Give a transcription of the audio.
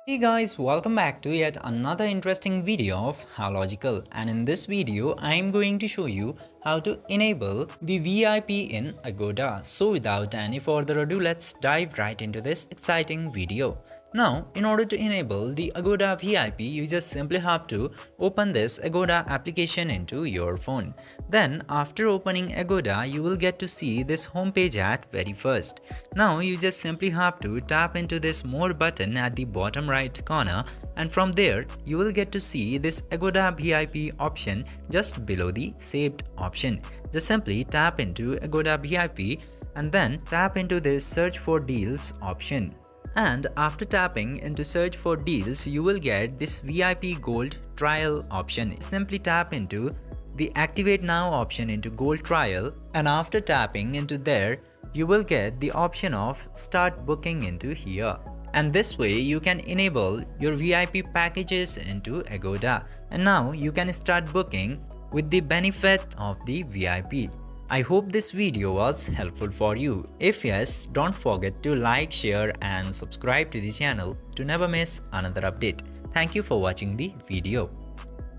Hey guys, welcome back to yet another interesting video of How Logical, and in this video I am going to show you how to enable the VIP in Agoda. So without any further ado, let's dive right into this exciting video. Now, in order to enable the Agoda VIP, you just simply have to open this Agoda application into your phone. Then after opening Agoda, you will get to see this homepage at very first. Now you just simply have to tap into this more button at the bottom right corner, and from there you will get to see this Agoda VIP option just below the saved option. Just simply tap into Agoda VIP and then tap into this search for deals option. And after tapping into search for deals, you will get this VIP Gold trial option. Simply tap into the activate now option into Gold trial, and after tapping into there, you will get the option of start booking into here. And this way you can enable your VIP packages into Agoda, and now you can start booking with the benefit of the VIP. I hope this video was helpful for you. If yes, don't forget to like, share and subscribe to the channel to never miss another update. Thank you for watching the video.